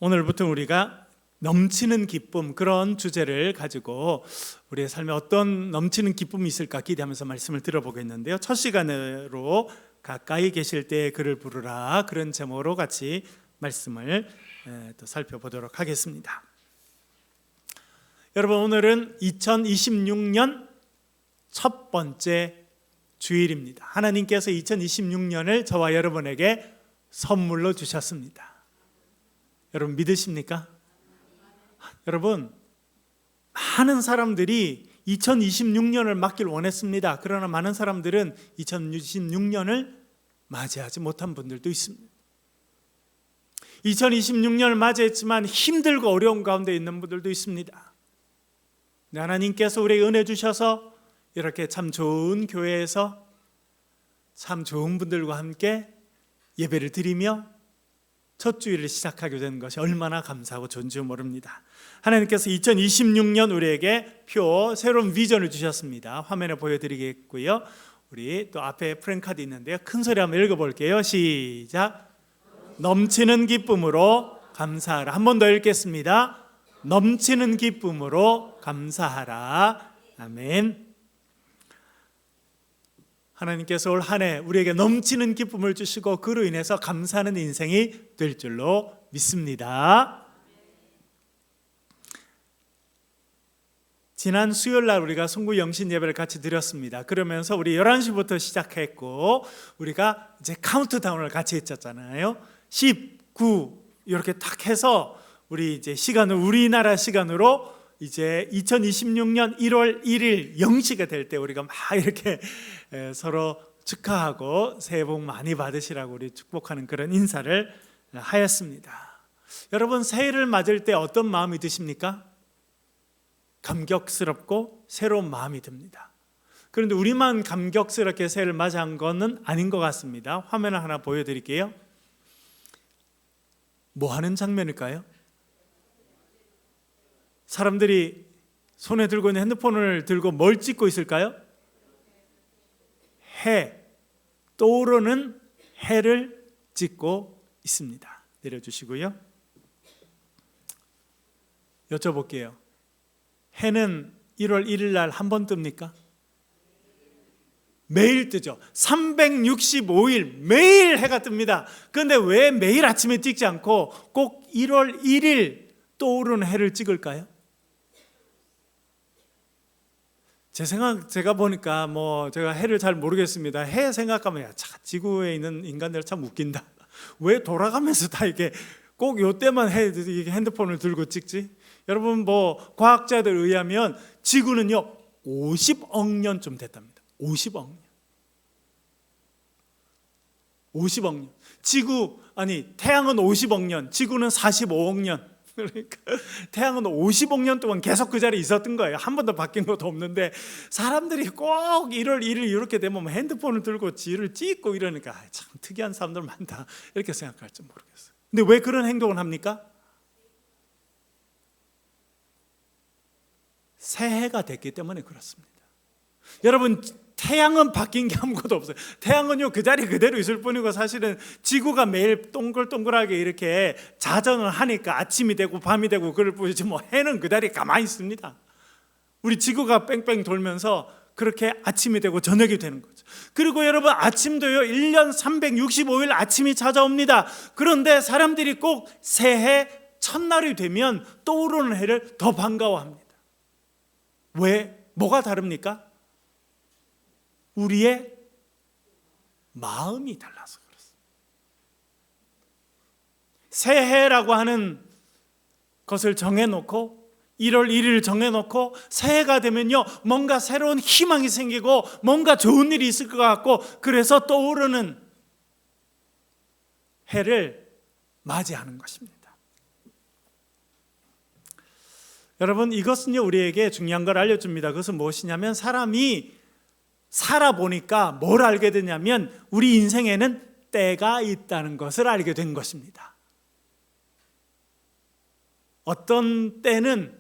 오늘부터 우리가 넘치는 기쁨, 그런 주제를 가지고 우리의 삶에 어떤 넘치는 기쁨이 있을까 기대하면서 말씀을 들어보겠는데요. 첫 시간으로 가까이 계실 때 그를 부르라, 그런 제목으로 같이 말씀을 또 살펴보도록 하겠습니다. 여러분, 오늘은 2026년 첫 번째 주일입니다. 하나님께서 2026년을 저와 여러분에게 선물로 주셨습니다. 여러분 믿으십니까? 여러분, 많은 사람들이 2026년을 맞길 원했습니다. 그러나 많은 사람들은 2026년을 맞이하지 못한 분들도 있습니다. 2026년을 맞이했지만 힘들고 어려운 가운데 있는 분들도 있습니다. 하나님께서 우리에게 은혜 주셔서 이렇게 참 좋은 교회에서 참 좋은 분들과 함께 예배를 드리며 첫 주일을 시작하게 된 것이 얼마나 감사하고 좋은지 모릅니다. 하나님께서 2026년 우리에게 새로운 비전을 주셨습니다. 화면에 보여드리겠고요. 우리 또 앞에 프랭카드 있는데요. 큰 소리 한번 읽어볼게요. 시작. 넘치는 기쁨으로 감사하라. 한 번 더 읽겠습니다. 넘치는 기쁨으로 감사하라. 아멘. 하나님께서 올 한 해 우리에게 넘치는 기쁨을 주시고 그로 인해서 감사하는 인생이 될 줄로 믿습니다. 지난 수요일 날 우리가 송구 영신 예배를 같이 드렸습니다. 그러면서 우리 11시부터 시작했고 우리가 이제 카운트다운을 같이 했잖아요. 10, 9 이렇게 딱 해서 우리 이제 시간을 우리나라 시간으로 이제 2026년 1월 1일 0시가 될 때 우리가 막 이렇게 서로 축하하고 새해 복 많이 받으시라고 우리 축복하는 그런 인사를 하였습니다. 여러분, 새해를 맞을 때 어떤 마음이 드십니까? 감격스럽고 새로운 마음이 듭니다. 그런데 우리만 감격스럽게 새해를 맞이한 것은 아닌 것 같습니다. 화면을 하나 보여드릴게요. 뭐 하는 장면일까요? 사람들이 손에 들고 있는 핸드폰을 들고 뭘 찍고 있을까요? 해, 떠오르는 해를 찍고 있습니다. 내려주시고요. 여쭤볼게요. 해는 1월 1일 날 한 번 뜹니까? 매일 뜨죠. 365일 매일 해가 뜹니다. 그런데 왜 매일 아침에 찍지 않고 꼭 1월 1일 떠오르는 해를 찍을까요? 제가 보니까 제가 해를 잘 모르겠습니다. 해 생각하면 지구에 있는 인간들 참 웃긴다. 왜 돌아가면서 다 이게 꼭 요때만 핸드폰을 들고 찍지? 여러분, 과학자들 의하면 지구는요 50억 년쯤 됐답니다. 50억 년. 50억 년. 태양은 50억 년, 지구는 45억 년. 그러니까 태양은 50억 년 동안 계속 그 자리에 있었던 거예요. 한 번도 바뀐 것도 없는데 사람들이 꼭 1월 1일 이렇게 되면 핸드폰을 들고 지를 찍고 이러니까 참 특이한 사람들 많다 이렇게 생각할지 모르겠어요. 근데 왜 그런 행동을 합니까? 새해가 됐기 때문에 그렇습니다. 여러분, 태양은 바뀐 게 아무것도 없어요. 태양은요 그 자리 그대로 있을 뿐이고 사실은 지구가 매일 동글동글하게 이렇게 자전을 하니까 아침이 되고 밤이 되고 그럴 뿐이지 해는 그 자리에 가만히 있습니다. 우리 지구가 뺑뺑 돌면서 그렇게 아침이 되고 저녁이 되는 거죠. 그리고 여러분, 아침도요 1년 365일 아침이 찾아옵니다. 그런데 사람들이 꼭 새해 첫날이 되면 떠오르는 해를 더 반가워합니다. 왜? 뭐가 다릅니까? 우리의 마음이 달라서 그렇습니다. 새해라고 하는 것을 정해놓고 1월 1일 정해놓고 새해가 되면요 뭔가 새로운 희망이 생기고 뭔가 좋은 일이 있을 것 같고 그래서 떠오르는 해를 맞이하는 것입니다. 여러분, 이것은요 우리에게 중요한 걸 알려줍니다. 그것은 무엇이냐면 사람이 살아보니까 뭘 알게 되냐면 우리 인생에는 때가 있다는 것을 알게 된 것입니다. 어떤 때는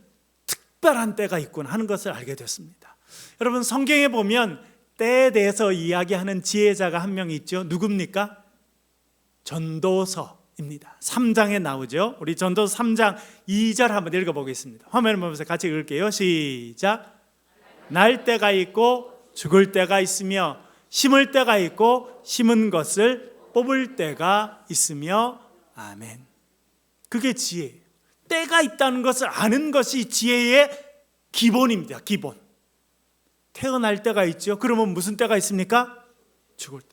특별한 때가 있구나 하는 것을 알게 됐습니다. 여러분, 성경에 보면 때에 대해서 이야기하는 지혜자가 한 명 있죠. 누굽니까? 전도서. 입니다. 3장에 나오죠. 우리 전도서 3장 2절 한번 읽어보겠습니다. 화면을 보면서 같이 읽을게요. 시작. 날 때가 있고 죽을 때가 있으며 심을 때가 있고 심은 것을 뽑을 때가 있으며 아멘. 그게 지혜예요. 때가 있다는 것을 아는 것이 지혜의 기본입니다. 기본. 태어날 때가 있죠. 그러면 무슨 때가 있습니까? 죽을 때.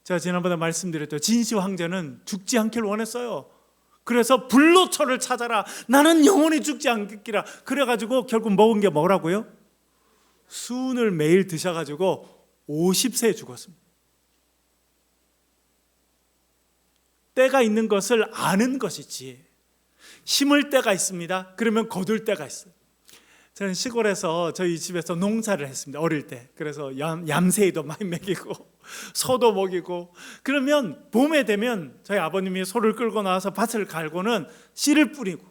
제가 지난번에 말씀드렸죠. 진시 황제는 죽지 않기를 원했어요. 그래서 불로초를 찾아라. 나는 영원히 죽지 않겠기라. 그래가지고 결국 먹은 게 뭐라고요? 수은을 매일 드셔가지고 50세에 죽었습니다. 때가 있는 것을 아는 것이 지혜. 심을 때가 있습니다. 그러면 거둘 때가 있어요. 저는 시골에서 저희 집에서 농사를 했습니다. 어릴 때. 그래서 얌새이도 많이 먹이고 소도 먹이고, 그러면 봄에 되면 저희 아버님이 소를 끌고 나와서 밭을 갈고는 씨를 뿌리고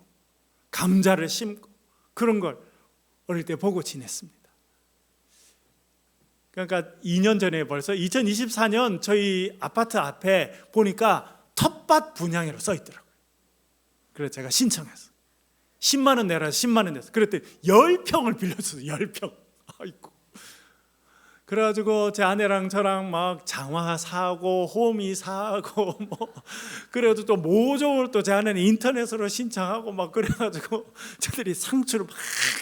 감자를 심고 그런 걸 어릴 때 보고 지냈습니다. 그러니까 2년 전에 벌써 2024년 저희 아파트 앞에 보니까 텃밭 분양이라고 써 있더라고요. 그래서 제가 신청했어요. 10만 원 내라. 10만 원 냈어요. 그랬더니 10평을 빌려줬어요. 10평. 아이고. 그래가지고 제 아내랑 저랑 막 장화 사고 호미 사고 뭐 그래도 또 모종을 또 제 아내는 인터넷으로 신청하고 막 그래가지고 저들이 상추를 막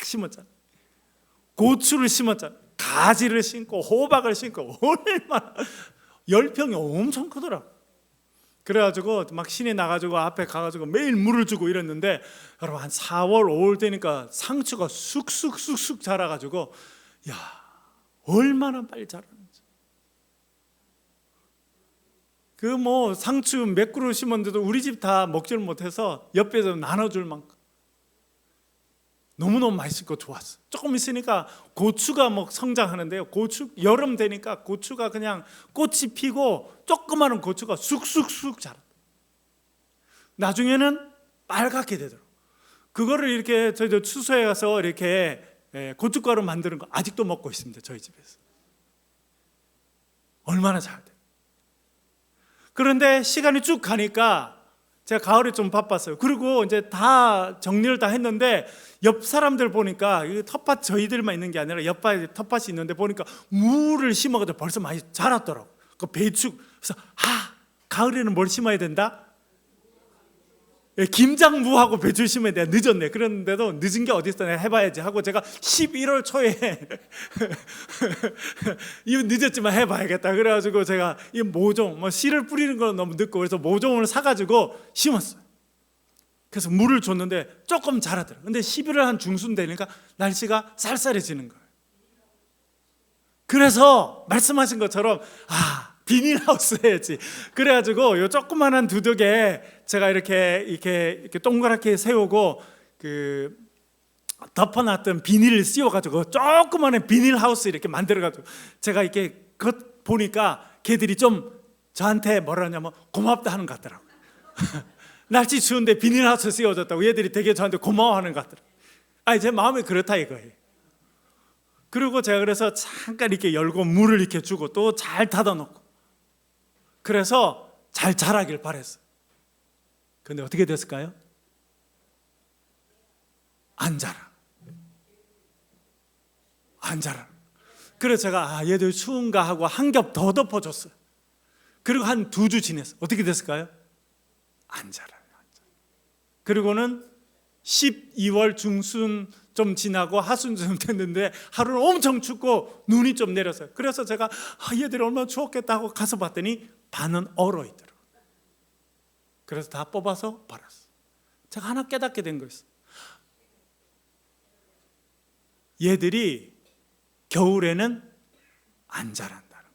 심었잖아요. 고추를 심었잖아요. 가지를 심고 호박을 심고 얼마나 10평이 엄청 크더라고요. 그래가지고 막 시내 나가지고 앞에 가가지고 매일 물을 주고 이랬는데 여러분 한 4월 5월 되니까 상추가 쑥쑥쑥쑥 자라가지고 야 얼마나 빨리 자라는지. 그 뭐 상추 몇 그루 심었는데도 우리 집 다 먹지를 못해서 옆에서 나눠줄 만큼 너무너무 맛있고 좋았어. 조금 있으니까 고추가 뭐 성장하는데요. 고추 여름 되니까 고추가 그냥 꽃이 피고 조그마한 고추가 쑥쑥쑥 자라. 나중에는 빨갛게 되더라고. 그거를 이렇게 저희도 추수해 가서 이렇게 고춧가루 만드는 거 아직도 먹고 있습니다. 저희 집에서. 얼마나 잘 돼. 그런데 시간이 쭉 가니까 제가 가을에 좀 바빴어요. 그리고 이제 다 정리를 다 했는데 옆 사람들 보니까 이 텃밭 저희들만 있는 게 아니라 옆에 텃밭이 있는데 보니까 무를 심어가지고 벌써 많이 자랐더라고. 그 배추. 그래서 가을에는 뭘 심어야 된다? 김장무하고 배추 심어야 돼. 늦었네. 그런데도 늦은 게 어디 있어? 내가 해봐야지 하고 제가 11월 초에 이거 늦었지만 해봐야겠다. 그래가지고 제가 이 모종, 뭐 씨를 뿌리는 건 너무 늦고 그래서 모종을 사가지고 심었어요. 그래서 물을 줬는데 조금 자라더라고요. 근데 11월 한 중순 되니까 날씨가 쌀쌀해지는 거예요. 그래서 말씀하신 것처럼 비닐하우스 해야지. 그래가지고 요 조그만한 두둑에 제가 이렇게 동그랗게 세우고 그 덮어놨던 비닐을 씌워가지고 조그만한 비닐하우스 이렇게 만들어가지고 제가 이렇게 그 보니까 걔들이 좀 저한테 뭐라 하냐면 고맙다 하는 것 같더라고요. 날씨 추운데 비닐하우스 씌워줬다고 얘들이 되게 저한테 고마워하는 것 같더라고요. 제 마음이 그렇다 이거예요. 그리고 제가 그래서 잠깐 이렇게 열고 물을 이렇게 주고 또 잘 닫아놓고 그래서 잘 자라길 바랬어요. 그런데 어떻게 됐을까요? 안 자라. 그래서 제가 얘들 추운가 하고 한 겹 더 덮어줬어요. 그리고 한 2주 지냈어요. 어떻게 됐을까요? 안 자라요. 그리고는 12월 중순 좀 지나고 하순쯤 됐는데 하루는 엄청 춥고 눈이 좀 내렸어요. 그래서 제가 얘들이 얼마나 추웠겠다 하고 가서 봤더니 반은 얼어 있더라고요. 그래서 다 뽑아서 버렸어요. 제가 하나 깨닫게 된 거였어요. 얘들이 겨울에는 안 자란다는 거예요.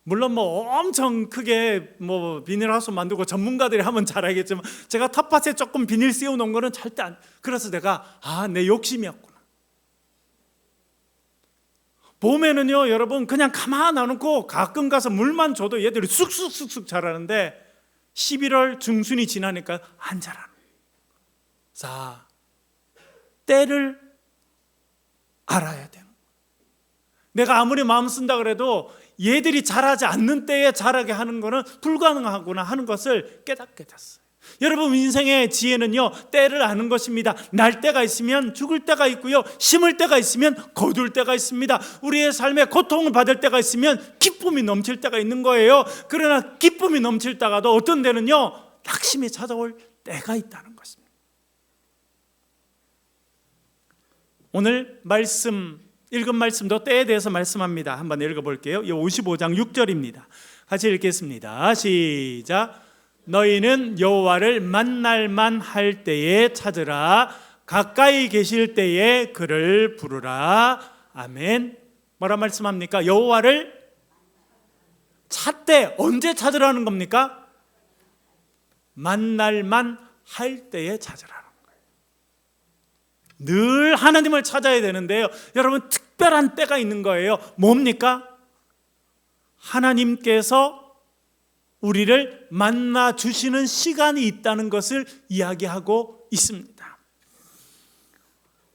물론 뭐 엄청 크게 뭐 비닐하우스 만들고 전문가들이 하면 잘하겠지만 제가 텃밭에 조금 비닐 씌워놓은 거는 절대 안. 그래서 내가 내 욕심이었구나. 봄에는요 여러분 그냥 가만 놔놓고 가끔 가서 물만 줘도 얘들이 쑥쑥쑥쑥 자라는데 11월 중순이 지나니까 안 자라는 거예요. 자, 때를 알아야 되는 거예요. 내가 아무리 마음 쓴다 그래도 얘들이 자라지 않는 때에 자라게 하는 것은 불가능하구나 하는 것을 깨닫게 됐어요. 여러분, 인생의 지혜는요, 때를 아는 것입니다. 날 때가 있으면 죽을 때가 있고요, 심을 때가 있으면 거둘 때가 있습니다. 우리의 삶에 고통을 받을 때가 있으면 기쁨이 넘칠 때가 있는 거예요. 그러나 기쁨이 넘칠 때가도 어떤 때는요, 낙심이 찾아올 때가 있다는 것입니다. 오늘 읽은 말씀도 때에 대해서 말씀합니다. 한번 읽어볼게요. 55장 6절입니다. 같이 읽겠습니다. 시작. 너희는 여호와를 만날 만할 때에 찾으라. 가까이 계실 때에 그를 부르라. 아멘. 뭐라 말씀합니까? 여호와를 찾되, 언제 찾으라는 겁니까? 만날 만할 때에 찾으라는 거예요. 늘 하나님을 찾아야 되는데요, 여러분, 특별한 때가 있는 거예요. 뭡니까? 하나님께서 우리를 만나 주시는 시간이 있다는 것을 이야기하고 있습니다.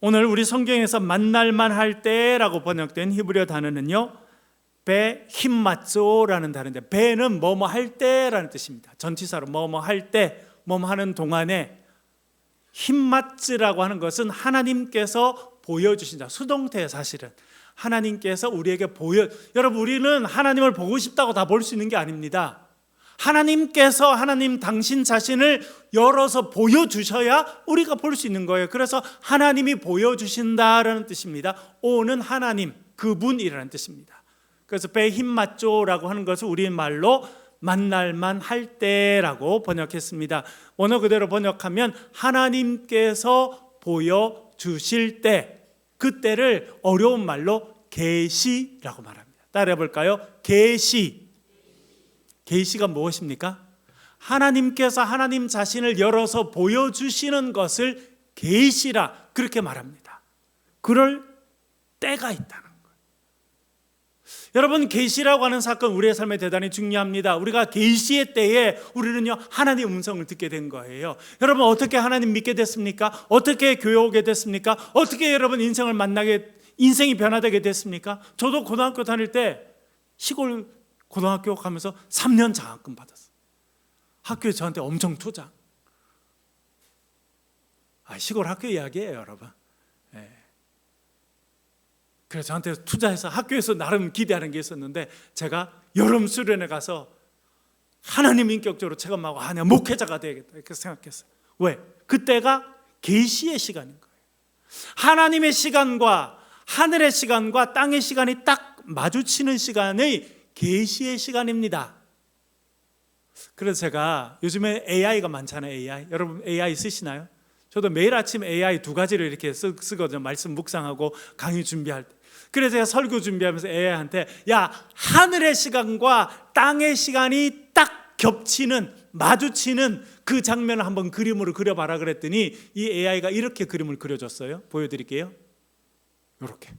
오늘 우리 성경에서 만날만 할 때라고 번역된 히브리어 단어는요, 배 힘맞조라는 단어인데, 배는 뭐뭐 할 때라는 뜻입니다. 전치사로 뭐뭐 할 때, 뭐뭐 하는 동안에, 힘맞즈라고 하는 것은 하나님께서 보여주신다. 수동태. 사실은 하나님께서 우리에게 여러분, 우리는 하나님을 보고 싶다고 다 볼 수 있는 게 아닙니다. 하나님께서 당신 자신을 열어서 보여주셔야 우리가 볼 수 있는 거예요. 그래서 하나님이 보여주신다라는 뜻입니다. 오는 하나님, 그분이라는 뜻입니다. 그래서 배에 힘 맞죠라고 하는 것을 우리말로 만날만 할 때라고 번역했습니다. 원어 그대로 번역하면 하나님께서 보여주실 때, 그때를 어려운 말로 계시라고 말합니다. 따라해 볼까요? 계시. 계시가 무엇입니까? 하나님께서 하나님 자신을 열어서 보여주시는 것을 계시라, 그렇게 말합니다. 그럴 때가 있다는 거예요. 여러분, 계시라고 하는 사건, 우리의 삶에 대단히 중요합니다. 우리가 계시의 때에 우리는요, 하나님의 음성을 듣게 된 거예요. 여러분, 어떻게 하나님 믿게 됐습니까? 어떻게 교회 오게 됐습니까? 어떻게 여러분 인생이 변화되게 됐습니까? 저도 고등학교 다닐 때 시골 고등학교 가면서 3년 장학금 받았어요. 학교에 저한테 엄청 투자. 시골 학교 이야기예요, 여러분. 그래서 저한테 투자해서 학교에서 나름 기대하는 게 있었는데, 제가 여름 수련회 가서 하나님 인격적으로 체험하고, 내가 목회자가 되야겠다 이렇게 생각했어요. 왜? 그때가 계시의 시간인 거예요. 하나님의 시간과 하늘의 시간과 땅의 시간이 딱 마주치는 시간의 계시의 시간입니다. 그래서 제가 요즘에 AI가 많잖아요. AI. 여러분 AI 쓰시나요? 저도 매일 아침 AI 2가지를 이렇게 쓰거든요. 말씀 묵상하고 강의 준비할 때. 그래서 제가 설교 준비하면서 AI한테, 야, 하늘의 시간과 땅의 시간이 딱 겹치는, 마주치는 그 장면을 한번 그림으로 그려봐라 그랬더니 이 AI가 이렇게 그림을 그려줬어요. 보여드릴게요. 이렇게.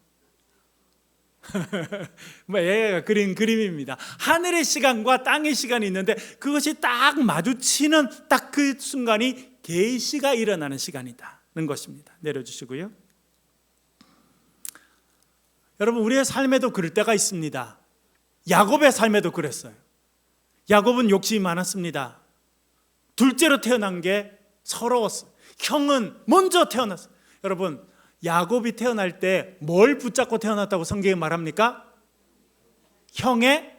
AI가 그린 그림입니다. 하늘의 시간과 땅의 시간이 있는데, 그것이 딱 마주치는 딱 그 순간이 계시가 일어나는 시간이다는 것입니다. 내려주시고요. 여러분, 우리의 삶에도 그럴 때가 있습니다. 야곱의 삶에도 그랬어요. 야곱은 욕심이 많았습니다. 둘째로 태어난 게 서러웠어요. 형은 먼저 태어났어요. 여러분, 야곱이 태어날 때 뭘 붙잡고 태어났다고 성경이 말합니까? 형의,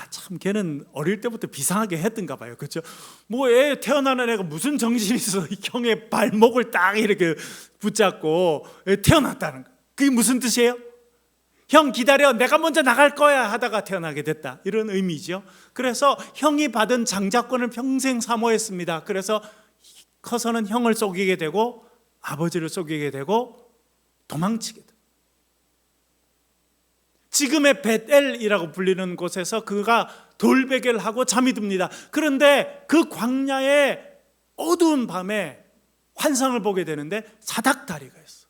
참 걔는 어릴 때부터 비상하게 했던가 봐요. 그렇죠? 애 태어나는 애가 무슨 정신이 있어 형의 발목을 딱 이렇게 붙잡고 태어났다는 거. 그게 무슨 뜻이에요? 형 기다려, 내가 먼저 나갈 거야 하다가 태어나게 됐다, 이런 의미죠. 그래서 형이 받은 장자권을 평생 사모했습니다. 그래서 커서는 형을 속이게 되고 아버지를 속이게 되고 도망치게 됩니다. 지금의 벳엘이라고 불리는 곳에서 그가 돌베개를 하고 잠이 듭니다. 그런데 그 광야의 어두운 밤에 환상을 보게 되는데 사닥다리가 있어.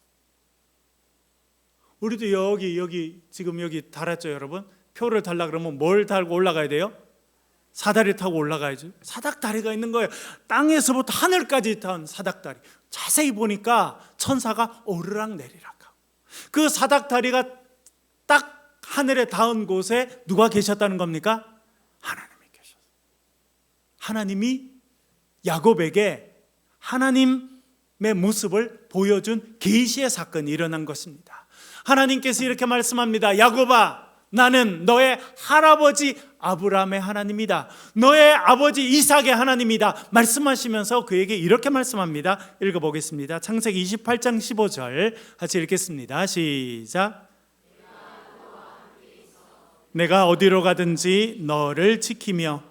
우리도 지금 여기 달았죠, 여러분? 표를 달라 그러면 뭘 달고 올라가야 돼요? 사다리 타고 올라가야죠. 사닥다리가 있는 거예요. 땅에서부터 하늘까지 닿은 사닥다리. 자세히 보니까 천사가 오르락 내리락 하고, 그 사닥다리가 딱 하늘에 닿은 곳에 누가 계셨다는 겁니까? 하나님이 계셨어요. 하나님이 야곱에게 하나님의 모습을 보여준 계시의 사건이 일어난 것입니다. 하나님께서 이렇게 말씀합니다. 야곱아, 나는 너의 할아버지 아브라함의 하나님이다. 너의 아버지 이삭의 하나님이다. 말씀하시면서 그에게 이렇게 말씀합니다. 읽어보겠습니다. 창세기 28장 15절 같이 읽겠습니다. 시작. 내가 어디로 가든지 너를 지키며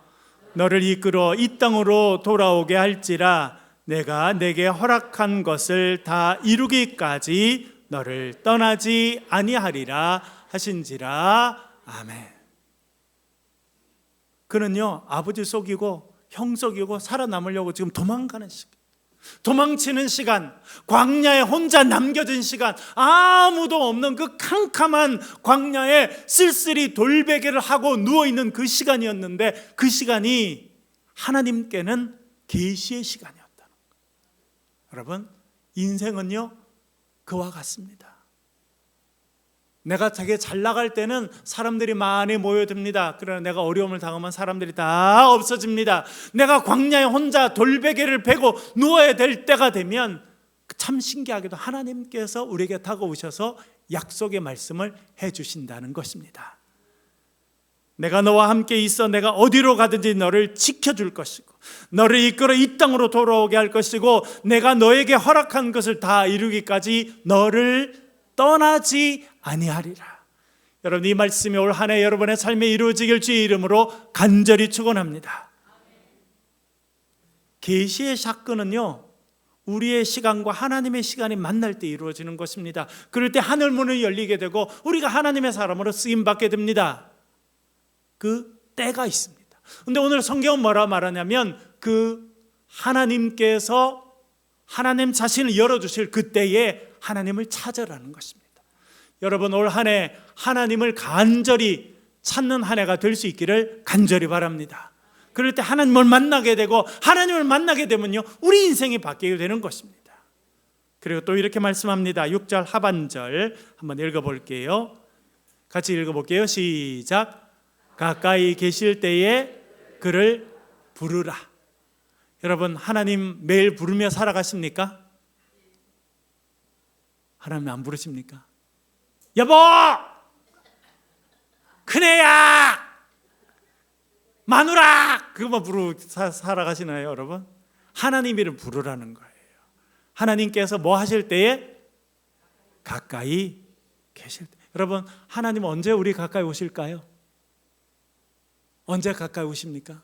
너를 이끌어 이 땅으로 돌아오게 할지라 내가 내게 허락한 것을 다 이루기까지 너를 떠나지 아니하리라 하신지라. 아멘. 그는요, 아버지 속이고 형 속이고 살아남으려고 지금 도망가는 시간, 도망치는 시간, 광야에 혼자 남겨진 시간, 아무도 없는 그 캄캄한 광야에 쓸쓸히 돌베개를 하고 누워있는 그 시간이었는데, 그 시간이 하나님께는 계시의 시간이었다는 거예요. 여러분, 인생은요 그와 같습니다. 내가 되게 잘 나갈 때는 사람들이 많이 모여듭니다. 그러나 내가 어려움을 당하면 사람들이 다 없어집니다. 내가 광야에 혼자 돌베개를 베고 누워야 될 때가 되면 참 신기하게도 하나님께서 우리에게 다가오셔서 약속의 말씀을 해주신다는 것입니다. 내가 너와 함께 있어 내가 어디로 가든지 너를 지켜줄 것이고 너를 이끌어 이 땅으로 돌아오게 할 것이고 내가 너에게 허락한 것을 다 이루기까지 너를 떠나지 아니하리라. 여러분, 이 말씀이 올 한 해 여러분의 삶에 이루어지길 주의 이름으로 간절히 축원합니다. 계시의 사건은요 우리의 시간과 하나님의 시간이 만날 때 이루어지는 것입니다. 그럴 때 하늘 문이 열리게 되고 우리가 하나님의 사람으로 쓰임 받게 됩니다. 그 때가 있습니다. 그런데 오늘 성경은 뭐라 말하냐면 그 하나님께서 하나님 자신을 열어주실 그 때에 하나님을 찾으라는 것입니다. 여러분, 올 한 해 하나님을 간절히 찾는 한 해가 될 수 있기를 간절히 바랍니다. 그럴 때 하나님을 만나게 되고 하나님을 만나게 되면요 우리 인생이 바뀌게 되는 것입니다. 그리고 또 이렇게 말씀합니다. 6절 하반절 한번 읽어볼게요. 같이 읽어볼게요. 시작. 가까이 계실 때에 그를 부르라. 여러분, 하나님 매일 부르며 살아가십니까? 하나님 안 부르십니까? 여보! 큰애야! 마누라! 그것만 부르고 살아가시나요, 여러분? 하나님 이름 부르라는 거예요. 하나님께서 뭐 하실 때에? 가까이 계실 때. 여러분, 하나님 언제 우리 가까이 오실까요? 언제 가까이 오십니까?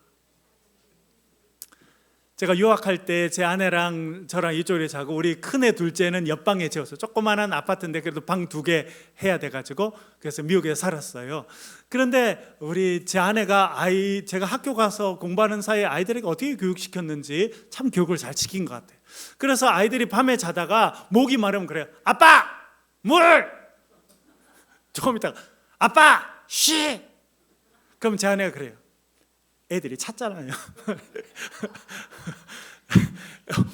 제가 유학할 때 제 아내랑 저랑 이쪽에 자고 우리 큰애 둘째는 옆방에 지었어요. 조그마한 아파트인데 그래도 방 2개 해야 돼가지고 그래서 미국에 살았어요. 그런데 우리 제 아내가 제가 학교 가서 공부하는 사이에 아이들에게 어떻게 교육시켰는지 참 교육을 잘 시킨 것 같아요. 그래서 아이들이 밤에 자다가 목이 마르면 그래요. 아빠! 물! 조금 있다가 아빠! 쉬! 그럼 제 아내가 그래요. 애들이 찾잖아요.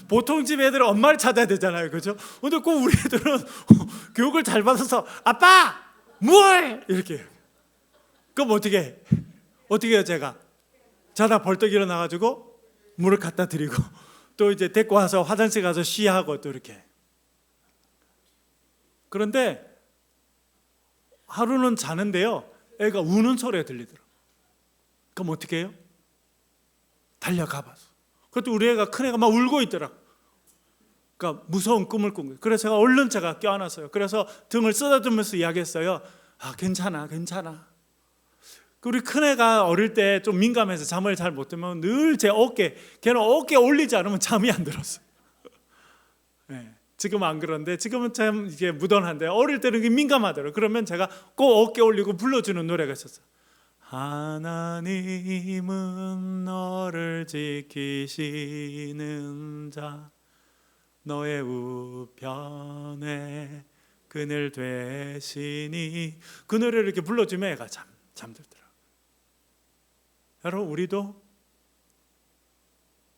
보통 집 애들은 엄마를 찾아야 되잖아요, 그렇죠? 근데 꼭 우리 애들은 교육을 잘 받아서 아빠! 물! 이렇게. 그럼 어떻게 해요, 제가? 자다 벌떡 일어나가지고 물을 갖다 드리고 또 이제 데리고 와서 화장실 가서 쉬하고 또 이렇게. 그런데 하루는 자는데요, 애가 우는 소리가 들리더라고요. 그럼 어떻게 해요? 달려가봐서. 그것도 우리 애가, 큰애가 막 울고 있더라고. 그러니까 무서운 꿈을 꾼 거예요. 그래서 제가 얼른 제가 껴안았어요. 그래서 등을 쓰다듬으면서 이야기했어요. 아, 괜찮아. 우리 큰애가 어릴 때 좀 민감해서 잠을 잘 못 들면 늘 제 걔는 어깨 올리지 않으면 잠이 안 들었어요. 네, 지금은 안 그런데 지금은 참 이게 무던한데 어릴 때는 민감하더라고요. 그러면 제가 꼭 어깨 올리고 불러주는 노래가 있었어요. 하나님은 너를 지키시는 자 너의 우편에 그늘 되시니, 그 노래를 이렇게 불러주면 애가 잠들더라고요. 여러분, 우리도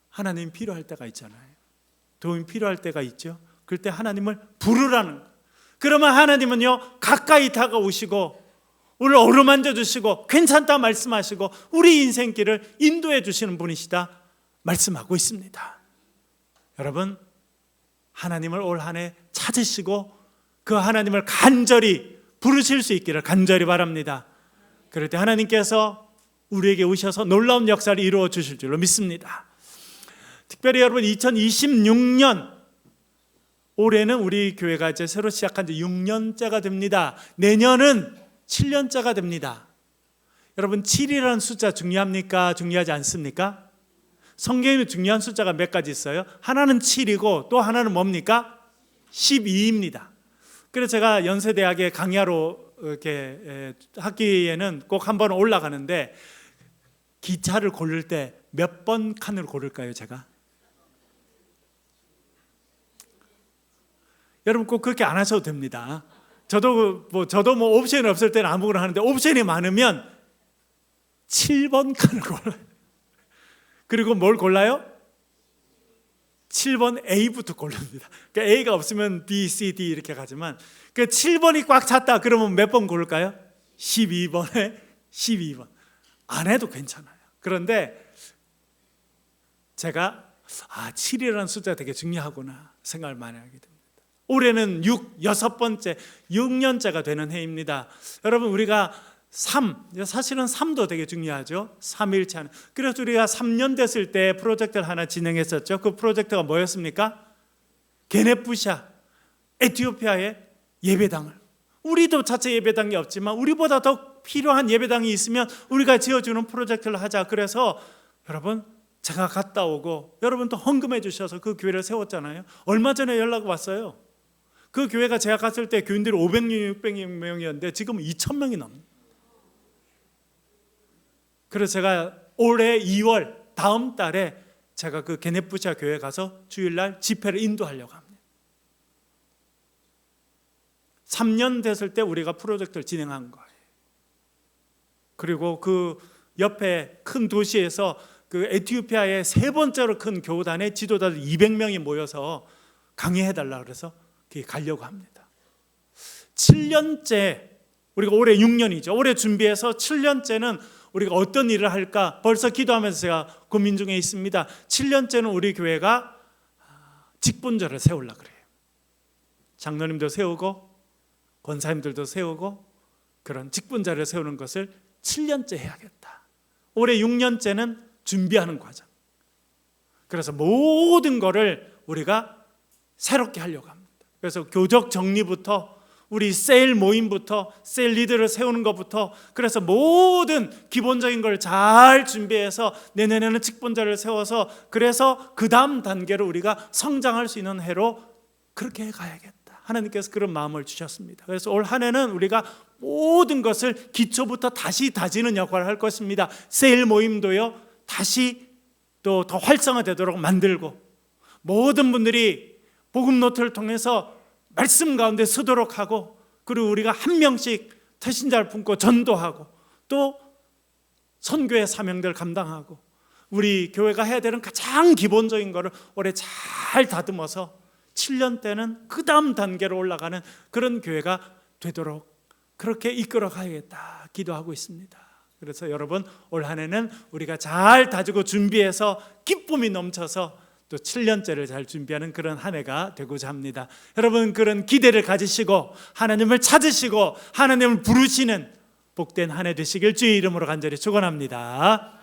하나님 필요할 때가 있잖아요. 도움이 필요할 때가 있죠. 그럴 때 하나님을 부르라는 거예요. 그러면 하나님은요 가까이 다가오시고 우리를 어루만져 주시고 괜찮다 말씀하시고 우리 인생길을 인도해 주시는 분이시다 말씀하고 있습니다. 여러분, 하나님을 올 한 해 찾으시고 그 하나님을 간절히 부르실 수 있기를 간절히 바랍니다. 그럴 때 하나님께서 우리에게 오셔서 놀라운 역사를 이루어 주실 줄로 믿습니다. 특별히 여러분, 2026년 올해는 우리 교회가 이제 새로 시작한 지 6년째가 됩니다. 내년은 7년째가 됩니다. 여러분, 7이라는 숫자 중요합니까? 중요하지 않습니까? 성경에는 중요한 숫자가 몇 가지 있어요. 하나는 7이고 또 하나는 뭡니까? 12입니다. 그래서 제가 연세대학에 강야로 이렇게 학기에는 꼭 한 번 올라가는데 기차를 고를 때 몇 번 칸을 고를까요, 제가? 여러분 꼭 그렇게 안 하셔도 됩니다. 저도 뭐 옵션이 없을 때는 아무거나 하는데 옵션이 많으면 7번 칸을 골라요. 그리고 뭘 골라요? 7번 A부터 고릅니다. 그러니까 A가 없으면 B, C, D 이렇게 가지만 그 7번이 꽉 찼다 그러면 몇 번 고를까요? 12번에 12번. 안 해도 괜찮아요. 그런데 제가 7이라는 숫자가 되게 중요하구나 생각을 많이 하게 됩니다. 올해는 6번째, 6년째가 되는 해입니다. 여러분, 우리가 사실은 3도 되게 중요하죠. 3일째 하는. 그래서 우리가 3년 됐을 때 프로젝트를 하나 진행했었죠. 그 프로젝트가 뭐였습니까? 게네푸샤, 에티오피아의 예배당을. 우리도 자체 예배당이 없지만 우리보다 더 필요한 예배당이 있으면 우리가 지어주는 프로젝트를 하자. 그래서 여러분, 제가 갔다 오고 여러분도 헌금해 주셔서 그 교회를 세웠잖아요. 얼마 전에 연락 왔어요. 그 교회가 제가 갔을 때 교인들이 500명, 600명이었는데 지금 2,000명이 넘는. 그래서 제가 올해 2월 다음 달에 제가 그 게네푸샤 교회 가서 주일날 집회를 인도하려고 합니다. 3년 됐을 때 우리가 프로젝트를 진행한 거예요. 그리고 그 옆에 큰 도시에서 그 에티오피아의 세 번째로 큰 교단의 지도자들 200명이 모여서 강의해달라 그래서 가려고 합니다. 7년째, 우리가 올해 6년이죠. 올해 준비해서 7년째는 우리가 어떤 일을 할까 벌써 기도하면서 제가 고민 중에 있습니다. 7년째는 우리 교회가 직분자를 세우려고 그래요. 장로님도 세우고 권사님들도 세우고 그런 직분자를 세우는 것을 7년째 해야겠다. 올해 6년째는 준비하는 과정. 그래서 모든 거를 우리가 새롭게 하려고 합니다. 그래서 교적 정리부터 우리 셀 모임부터 셀 리더를 세우는 것부터 그래서 모든 기본적인 걸 잘 준비해서 내년에는 직분자를 세워서 그래서 그 다음 단계로 우리가 성장할 수 있는 해로 그렇게 해가야겠다. 하나님께서 그런 마음을 주셨습니다. 그래서 올 한 해는 우리가 모든 것을 기초부터 다시 다지는 역할을 할 것입니다. 셀 모임도요 다시 또 더 활성화되도록 만들고 모든 분들이 복음 노트를 통해서 말씀 가운데 서도록 하고 그리고 우리가 한 명씩 태신자를 품고 전도하고 또 선교의 사명들을 감당하고 우리 교회가 해야 되는 가장 기본적인 거를 올해 잘 다듬어서 7년 때는 그 다음 단계로 올라가는 그런 교회가 되도록 그렇게 이끌어 가야겠다 기도하고 있습니다. 그래서 여러분 올 한 해는 우리가 잘 다지고 준비해서 기쁨이 넘쳐서 또 7년째를 잘 준비하는 그런 한 해가 되고자 합니다. 여러분 그런 기대를 가지시고 하나님을 찾으시고 하나님을 부르시는 복된 한 해 되시길 주의 이름으로 간절히 축원합니다.